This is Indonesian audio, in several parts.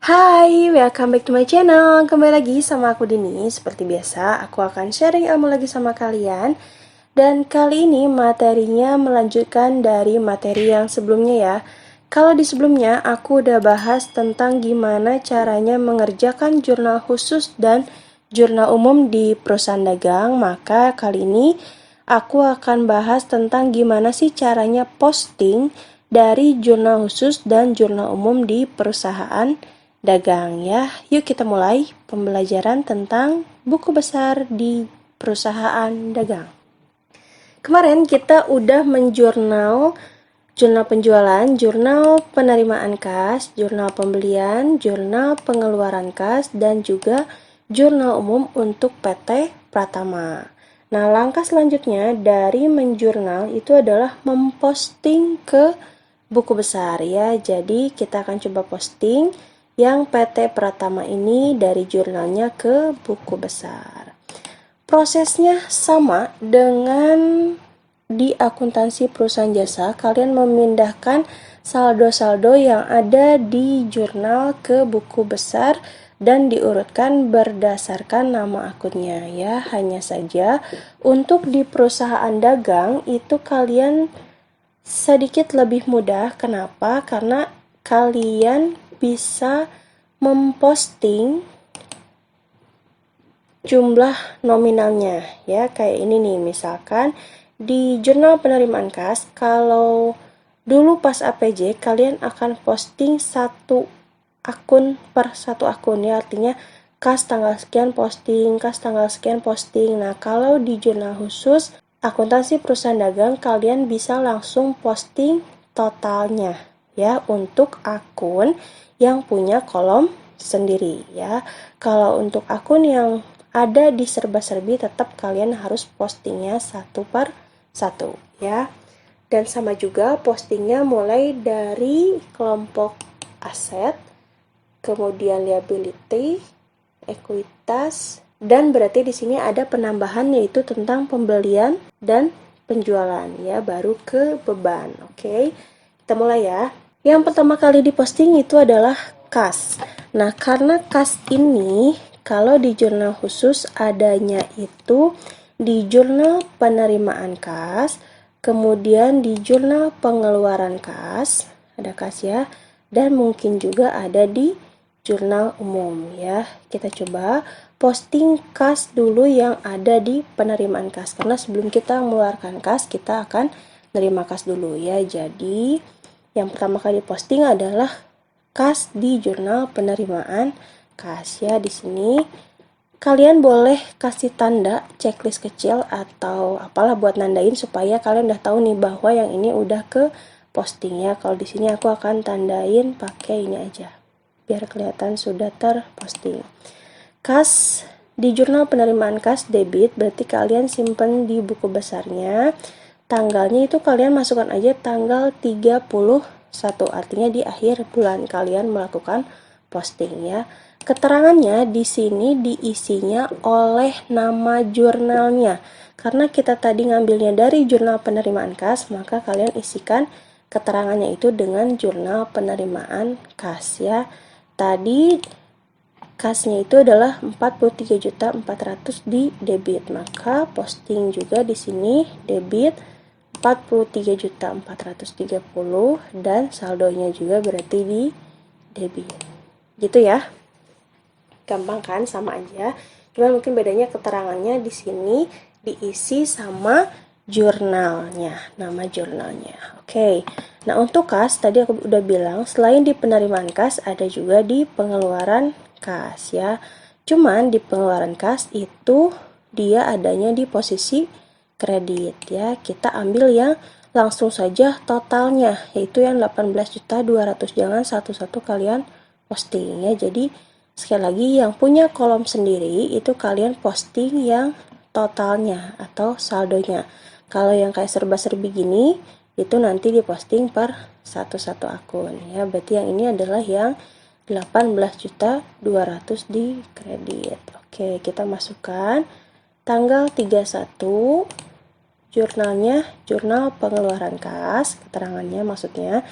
Hai, welcome back to my channel. Kembali lagi sama aku Dini. Seperti biasa, aku akan sharing ilmu lagi sama kalian. Dan kali ini materinya melanjutkan dari materi yang sebelumnya ya. Kalau di sebelumnya aku udah bahas tentang gimana caranya mengerjakan jurnal khusus dan jurnal umum di perusahaan dagang, maka kali ini aku akan bahas tentang gimana sih caranya posting dari jurnal khusus dan jurnal umum di perusahaan dagang ya. Yuk kita mulai pembelajaran tentang buku besar di perusahaan dagang. Kemarin kita udah menjurnal jurnal penjualan, jurnal penerimaan kas, jurnal pembelian, jurnal pengeluaran kas, dan juga jurnal umum untuk PT Pratama. Nah, langkah selanjutnya dari menjurnal itu adalah memposting ke buku besar ya. Jadi kita akan coba posting yang PT Pratama ini dari jurnalnya ke buku besar. Prosesnya sama dengan di akuntansi perusahaan jasa. Kalian memindahkan saldo-saldo yang ada di jurnal ke buku besar dan diurutkan berdasarkan nama akunnya ya. Hanya saja untuk di perusahaan dagang itu kalian sedikit lebih mudah. Kenapa? Karena kalian bisa memposting jumlah nominalnya ya, kayak ini nih. Misalkan di jurnal penerimaan kas, kalau dulu pas APJ kalian akan posting satu akun per satu akun ya, artinya kas tanggal sekian posting, kas tanggal sekian posting. Nah, kalau di jurnal khusus akuntansi perusahaan dagang kalian bisa langsung posting totalnya ya untuk akun yang punya kolom sendiri ya. Kalau untuk akun yang ada di serba-serbi tetap kalian harus postingnya satu per satu ya. Dan sama juga postingnya mulai dari kelompok aset, kemudian liability, ekuitas, dan berarti di sini ada penambahan yaitu tentang pembelian dan penjualan ya, baru ke beban. Oke, kita mulai ya. Yang pertama kali diposting itu adalah kas. Nah, karena kas ini kalau di jurnal khusus adanya itu di jurnal penerimaan kas, kemudian di jurnal pengeluaran kas, ada kas ya, dan mungkin juga ada di jurnal umum ya. Kita coba posting kas dulu yang ada di penerimaan kas, karena sebelum kita mengeluarkan kas kita akan menerima kas dulu ya. Jadi yang pertama kali posting adalah kas di jurnal penerimaan kas ya. Di sini kalian boleh kasih tanda checklist kecil atau apalah buat nandain supaya kalian udah tahu nih bahwa yang ini udah ke posting ya. Kalau di sini aku akan tandain pakai ini aja biar kelihatan sudah terposting. Kas di jurnal penerimaan kas debit berarti kalian simpen di buku besarnya. Tanggalnya itu kalian masukkan aja tanggal 31, artinya di akhir bulan kalian melakukan posting ya. Keterangannya di sini diisinya oleh nama jurnalnya. Karena kita tadi ngambilnya dari jurnal penerimaan kas, maka kalian isikan keterangannya itu dengan jurnal penerimaan kas ya. Tadi kasnya itu adalah 43.400.000 di debit, maka posting juga di sini debit 43.430 dan saldonya juga berarti di debit. Gitu ya. Gampang kan, sama aja. Cuma mungkin bedanya keterangannya di sini diisi sama jurnalnya, nama jurnalnya. Oke. Nah, untuk kas tadi aku udah bilang selain di penerimaan kas ada juga di pengeluaran kas ya. Cuman di pengeluaran kas itu dia adanya di posisi kredit ya. Kita ambil yang langsung saja totalnya yaitu yang 18.200.000. Jangan satu-satu kalian posting ya. Jadi sekali lagi yang punya kolom sendiri itu kalian posting yang totalnya atau saldonya. Kalau yang kayak serba-serbi gini itu nanti diposting per satu-satu akun ya. Berarti yang ini adalah yang 18.200.000 di kredit. Oke, kita masukkan tanggal 31 jurnalnya, jurnal pengeluaran kas, keterangannya maksudnya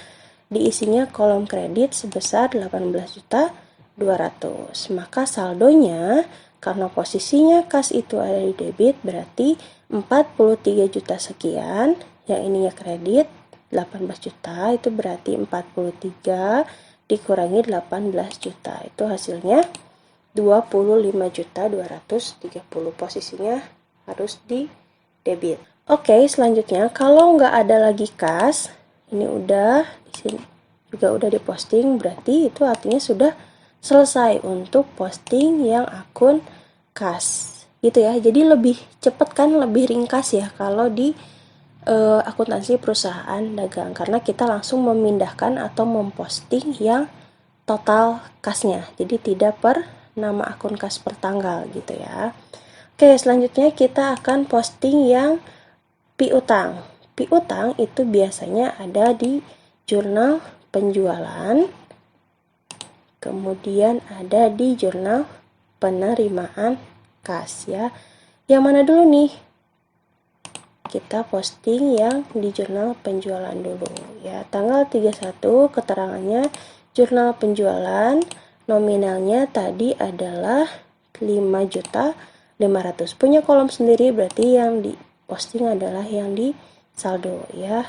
diisinya kolom kredit sebesar 18.200.000 200. Maka saldonya karena posisinya kas itu ada di debit berarti 43 juta sekian, yang ininya kredit 18 juta, itu berarti 43 dikurangi 18 juta, itu hasilnya 25.230. Posisinya harus di debit. Oke, selanjutnya kalau nggak ada lagi kas, ini udah di sini juga udah diposting, berarti itu artinya sudah selesai untuk posting yang akun kas. Gitu ya. Jadi lebih cepat kan, lebih ringkas ya kalau di akuntansi perusahaan dagang, karena kita langsung memindahkan atau memposting yang total kasnya. Jadi tidak per nama akun kas per tanggal gitu ya. Oke, selanjutnya kita akan posting yang piutang. Piutang itu biasanya ada di jurnal penjualan, kemudian ada di jurnal penerimaan kas ya. Yang mana dulu nih? Kita posting yang di jurnal penjualan dulu ya. Tanggal 31 keterangannya jurnal penjualan, nominalnya tadi adalah 5.500.000. Punya kolom sendiri, berarti yang di posting adalah yang di saldo ya.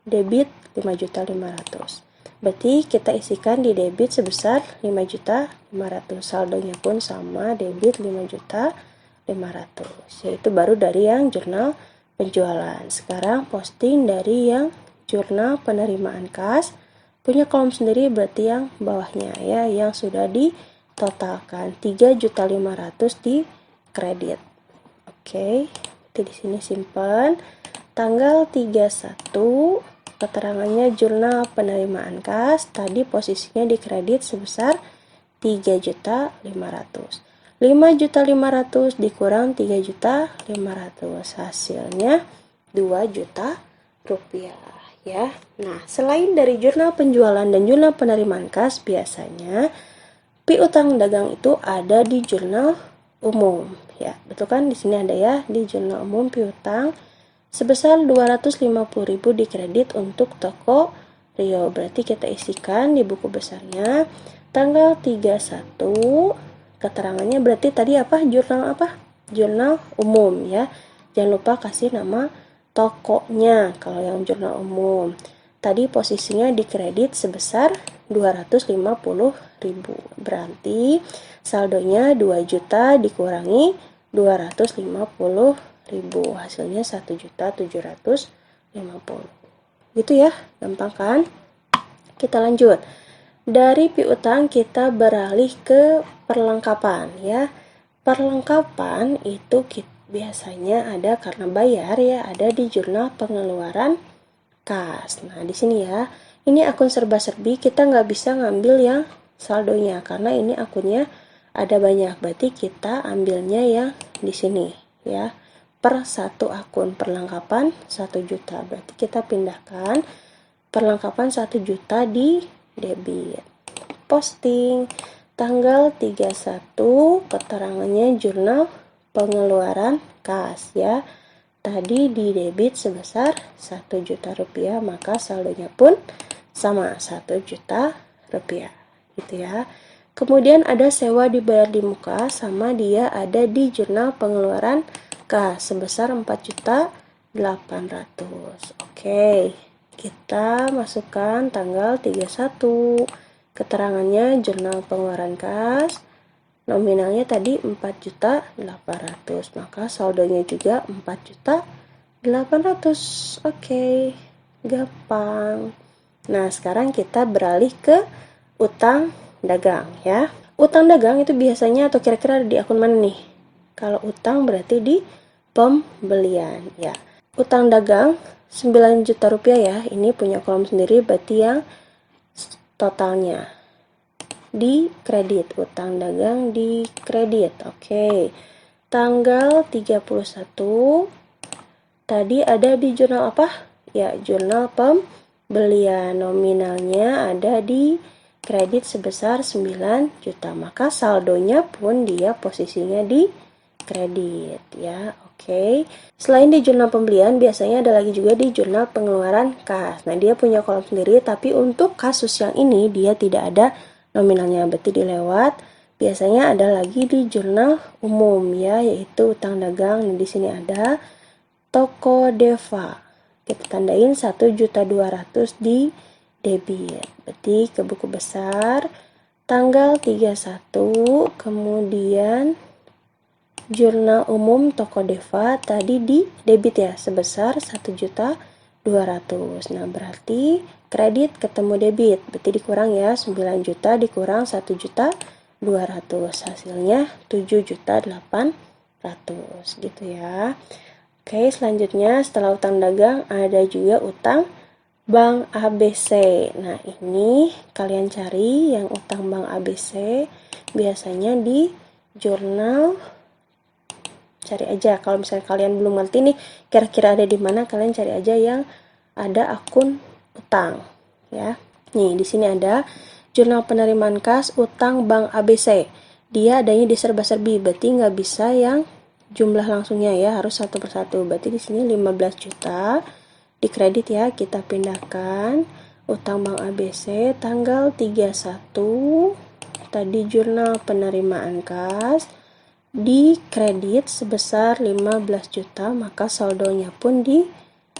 Debit 5.500.000. Berarti kita isikan di debit sebesar 5.500.000. Saldonya pun sama, debit 5.500.000. Yaitu baru dari yang jurnal penjualan. Sekarang posting dari yang jurnal penerimaan kas. Punya kolom sendiri, berarti yang bawahnya ya, yang sudah ditotalkan 3.500.000 di kredit. Oke, di sini simpan. Tanggal 31 keterangannya jurnal penerimaan kas, tadi posisinya di kredit sebesar 3.500.000. 5.500.000 dikurang 3.500.000, hasilnya 2 juta rupiah ya. Nah, selain dari jurnal penjualan dan jurnal penerimaan kas, biasanya piutang dagang itu ada di jurnal umum ya. Betul kan? Di sini ada ya, di jurnal umum piutang sebesar 250.000 di kredit untuk toko Rio. Berarti kita isikan di buku besarnya tanggal 31. Keterangannya berarti tadi apa? Jurnal apa? Jurnal umum ya. Jangan lupa kasih nama tokonya kalau yang jurnal umum. Tadi posisinya di kredit sebesar 250.000. Berarti saldonya 2 juta dikurangi 250.000, hasilnya 1.750.000. Gitu ya, gampang kan? Kita lanjut. Dari piutang kita beralih ke perlengkapan ya. Perlengkapan itu biasanya ada karena bayar ya, ada di jurnal pengeluaran kas. Nah, di sini ya, ini akun serba-serbi, kita nggak bisa ngambil yang saldonya karena ini akunnya ada banyak. Berarti kita ambilnya yang di sini ya. Per satu akun perlengkapan 1 juta. Berarti kita pindahkan perlengkapan 1 juta di debit. Posting tanggal 31 keterangannya jurnal pengeluaran kas ya. Tadi di debit sebesar 1 juta rupiah, maka saldonya pun sama 1 juta rupiah gitu ya. Kemudian ada sewa dibayar di muka, sama dia ada di jurnal pengeluaran kas sebesar 4.800.000. Oke, kita masukkan tanggal 31. Keterangannya jurnal pengeluaran kas, nominalnya tadi 4.800.000, maka saldonya juga 4.800.000. Oke, gampang. Nah, sekarang kita beralih ke utang dagang ya. Utang dagang itu biasanya atau kira-kira di akun mana nih? Kalau utang berarti di pembelian ya. Utang dagang 9 juta rupiah ya. Ini punya kolom sendiri, berarti yang totalnya di kredit. Utang dagang di kredit. Oke. Tanggal 31 tadi ada di jurnal apa? Ya, jurnal pembelian. Nominalnya ada di kredit sebesar 9 juta. Maka saldonya pun dia posisinya di kredit ya. Oke. Selain di jurnal pembelian, biasanya ada lagi juga di jurnal pengeluaran kas. Nah, dia punya kolom sendiri, tapi untuk kasus yang ini dia tidak ada nominalnya, berarti dilewat. Biasanya ada lagi di jurnal umum ya, yaitu utang dagang. Di sini ada toko Deva. Kita tandain 1.200.000 di debit. Berarti ke buku besar tanggal 31, kemudian jurnal umum toko Deva tadi di debit ya sebesar 1.200.000. Nah, berarti kredit ketemu debit, berarti dikurang ya 9 juta dikurang 1.200.000, hasilnya 7.800.000 gitu ya. Oke, selanjutnya setelah utang dagang ada juga utang Bank ABC. Nah, ini kalian cari yang utang Bank ABC biasanya di jurnal. Cari aja kalau misalnya kalian belum ngerti nih kira-kira ada di mana, kalian cari aja yang ada akun utang ya. Nih, di sini ada jurnal penerimaan kas utang Bank ABC. Dia adanya di serba-serbi, berarti nggak bisa yang jumlah langsungnya ya, harus satu persatu. Berarti di sini 15 juta di kredit ya, kita pindahkan utang Bank ABC tanggal 31 tadi jurnal penerimaan kas di kredit sebesar 15 juta, maka saldonya pun di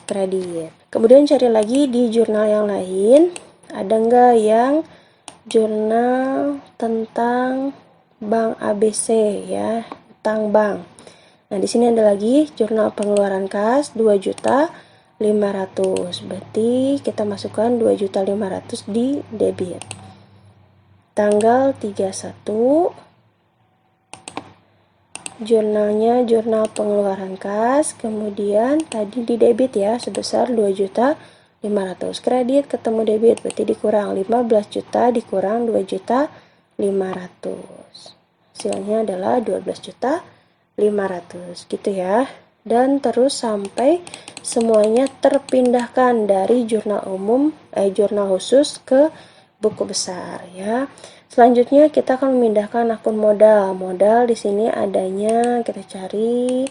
kredit. Kemudian cari lagi di jurnal yang lain, ada nggak yang jurnal tentang Bank ABC ya, utang bank. Nah, di sini ada lagi jurnal pengeluaran kas 2.500.000. Berarti kita masukkan 2.500.000 di debit. Tanggal 31 jurnalnya jurnal pengeluaran kas, kemudian tadi di debit ya sebesar 2.500.000. Kredit ketemu debit, berarti dikurang 15 juta dikurang 2.500.000. Hasilnya adalah 12.500.000 gitu ya. Dan terus sampai semuanya terpindahkan dari jurnal jurnal khusus ke buku besar ya. Selanjutnya kita akan memindahkan akun modal. Modal di sini adanya, kita cari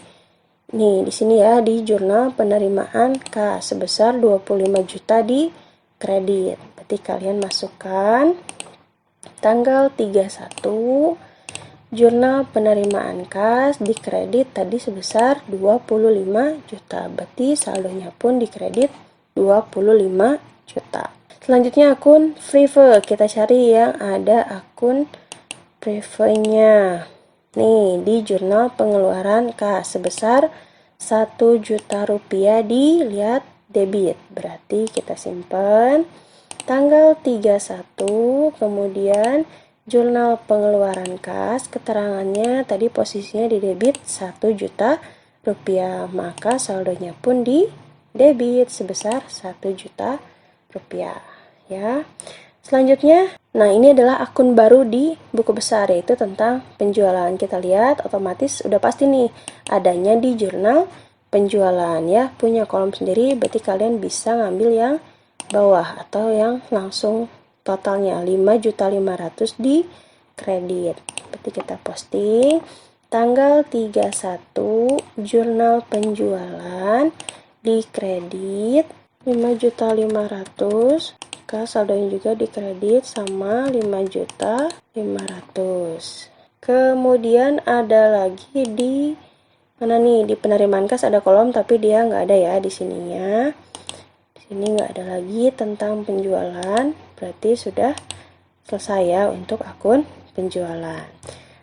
nih di sini ya, di jurnal penerimaan kas sebesar 25 juta di kredit. Berarti kalian masukkan tanggal 31 jurnal penerimaan kas di kredit tadi sebesar 25 juta. Berarti saldonya pun di kredit 25 juta. Selanjutnya akun Freever, kita cari yang ada akun Freever-nya. Nih, di jurnal pengeluaran kas sebesar 1 juta rupiah dilihat debit. Berarti kita simpan tanggal 31, kemudian jurnal pengeluaran kas, keterangannya tadi posisinya di debit 1 juta rupiah, maka saldonya pun di debit sebesar 1 juta rupiah ya. Selanjutnya, nah ini adalah akun baru di buku besar, yaitu tentang penjualan. Kita lihat otomatis udah pasti nih adanya di jurnal penjualan ya, punya kolom sendiri, berarti kalian bisa ngambil yang bawah atau yang langsung totalnya 5.500.000 di kredit. Berarti kita posting tanggal 31 jurnal penjualan di kredit 5.500.000, maka saldonya juga di kredit sama 5.500.000. Kemudian ada lagi di mana nih, di penerimaan kas ada kolom tapi dia nggak ada ya di sininya. Di sini nggak ada lagi tentang penjualan, berarti sudah selesai ya untuk akun penjualan.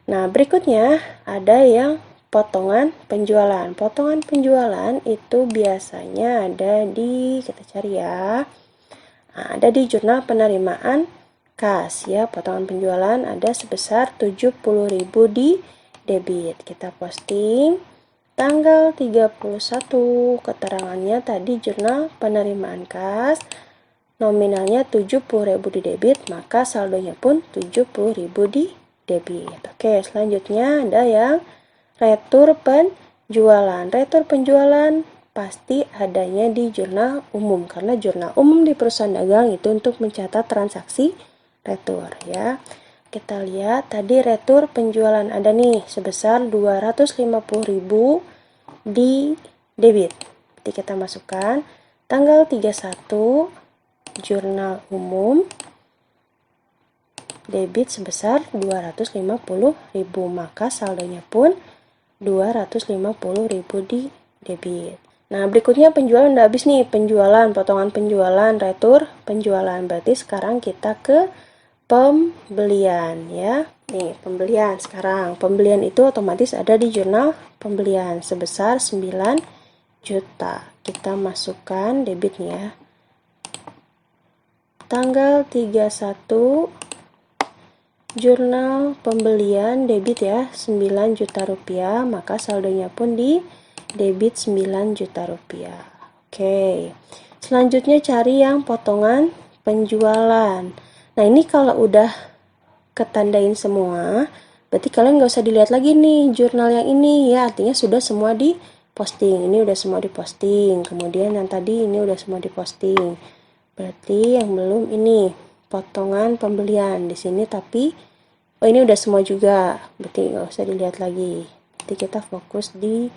Nah, berikutnya ada yang potongan penjualan. Potongan penjualan itu biasanya ada di, kita cari ya. Nah, ada di jurnal penerimaan kas ya. Potongan penjualan ada sebesar 70.000 di debit. Kita posting tanggal 31, keterangannya tadi jurnal penerimaan kas, nominalnya 70.000 di debit, maka saldonya pun 70.000 di debit. Oke, selanjutnya ada yang retur penjualan. Retur penjualan pasti adanya di jurnal umum, karena jurnal umum di perusahaan dagang itu untuk mencatat transaksi retur ya. Kita lihat tadi retur penjualan ada nih sebesar 250.000 di debit. Jadi kita masukkan tanggal 31 jurnal umum debit sebesar 250.000, maka saldonya pun 250.000 di debit. Nah, berikutnya penjualan udah habis nih, penjualan, potongan penjualan, retur penjualan. Berarti sekarang kita ke pembelian ya. Nih, pembelian sekarang. Pembelian itu otomatis ada di jurnal pembelian sebesar 9 juta. Kita masukkan debit nih ya. Tanggal 31 jurnal pembelian debit ya, 9 juta rupiah, maka saldonya pun di debit 9 juta rupiah. Oke. Selanjutnya cari yang potongan penjualan. Nah, ini kalau udah ketandain semua, berarti kalian nggak usah dilihat lagi nih jurnal yang ini ya, artinya sudah semua di posting. Ini udah semua diposting. Kemudian yang tadi ini udah semua diposting. Berarti yang belum ini potongan pembelian di sini, tapi ini udah semua juga. Berarti nggak usah dilihat lagi. Berarti kita fokus di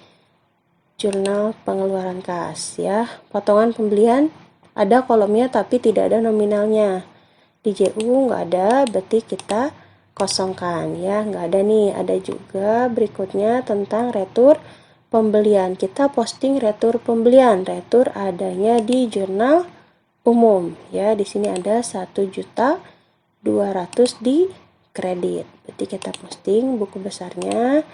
jurnal pengeluaran kas ya. Potongan pembelian ada kolomnya tapi tidak ada nominalnya. Di JU nggak ada, berarti kita kosongkan ya, nggak ada nih. Ada juga berikutnya tentang retur pembelian. Kita posting retur pembelian. Retur adanya di jurnal umum ya. Di sini ada 1.200.000 di kredit. Berarti kita posting buku besarnya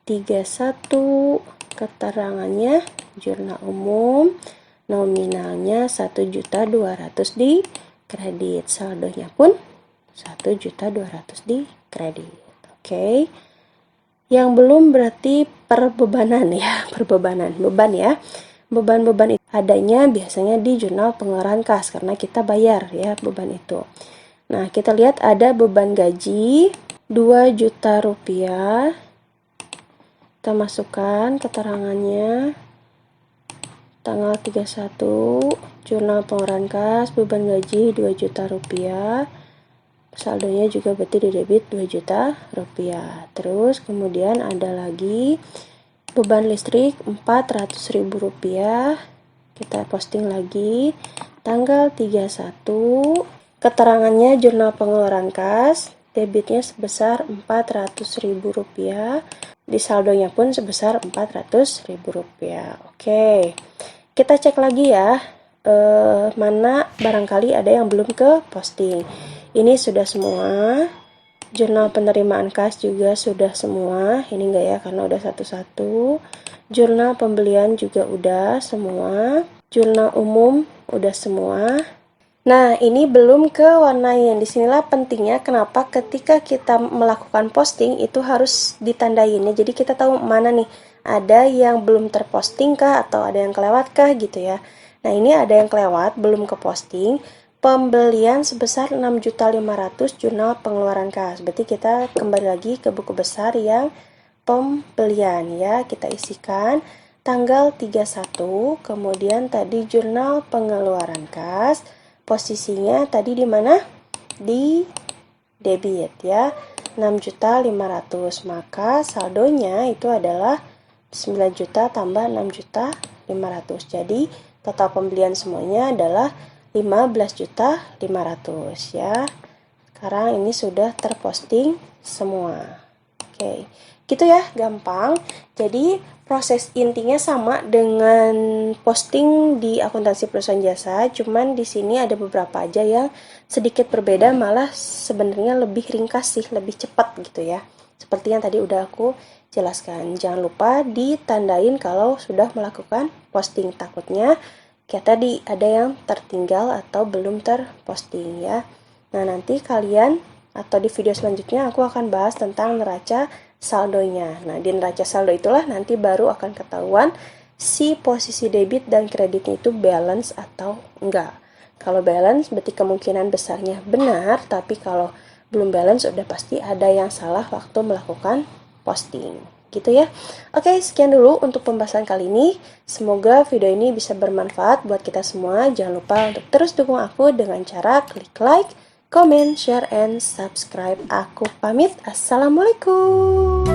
31, keterangannya jurnal umum, nominalnya 1.200.000 di kredit. Saldonya pun 1.200.000 di kredit. Oke. Yang belum berarti perbebanan ya, beban ya. Beban-beban itu adanya biasanya di jurnal pengeluaran kas karena kita bayar ya beban itu. Nah, kita lihat ada beban gaji 2 juta rupiah. Kita masukkan keterangannya. Tanggal 31 jurnal pengeluaran kas, beban gaji 2 juta rupiah. Saldonya juga berarti di debit 2 juta rupiah. Terus kemudian ada lagi beban listrik 400.000 rupiah. Kita posting lagi tanggal 31. Keterangannya jurnal pengeluaran kas, debitnya sebesar 400.000 rupiah. Di saldonya pun sebesar 400.000 rupiah. Oke. Kita cek lagi ya. Mana barangkali ada yang belum ke posting. Ini sudah semua. Jurnal penerimaan kas juga sudah semua. Ini enggak ya karena udah satu-satu. Jurnal pembelian juga udah semua. Jurnal umum udah semua. Nah, ini belum ke warnain. Disinilah pentingnya kenapa ketika kita melakukan posting itu harus ditandain ya. Jadi kita tahu mana nih ada yang belum terposting kah atau ada yang kelewat kah gitu ya. Nah, ini ada yang kelewat belum ke posting. Pembelian sebesar 6.500.000 jurnal pengeluaran kas. Berarti kita kembali lagi ke buku besar yang pembelian ya. Kita isikan tanggal 31, kemudian tadi jurnal pengeluaran kas. Posisinya tadi di mana? Di debit ya. 6.500.000, maka saldonya itu adalah 9 juta tambah 6.500.000. Jadi total pembelian semuanya adalah 15.500.000 ya. Sekarang ini sudah terposting semua. Oke, gitu ya, gampang. Jadi proses intinya sama dengan posting di akuntansi perusahaan jasa, cuman di sini ada beberapa aja yang sedikit berbeda, malah sebenarnya lebih ringkas sih, lebih cepat gitu ya. Seperti yang tadi udah aku jelaskan. Jangan lupa ditandain kalau sudah melakukan posting, takutnya kayak tadi ada yang tertinggal atau belum terposting ya. Nah, nanti kalian atau di video selanjutnya aku akan bahas tentang neraca saldonya. Nah, di neraca saldo itulah nanti baru akan ketahuan si posisi debit dan kreditnya itu balance atau enggak. Kalau balance berarti kemungkinan besarnya benar, tapi kalau belum balance udah pasti ada yang salah waktu melakukan posting. Gitu ya. Oke, sekian dulu untuk pembahasan kali ini. Semoga video ini bisa bermanfaat buat kita semua. Jangan lupa untuk terus dukung aku dengan cara klik like, comment, share, and subscribe. Aku pamit. Assalamualaikum.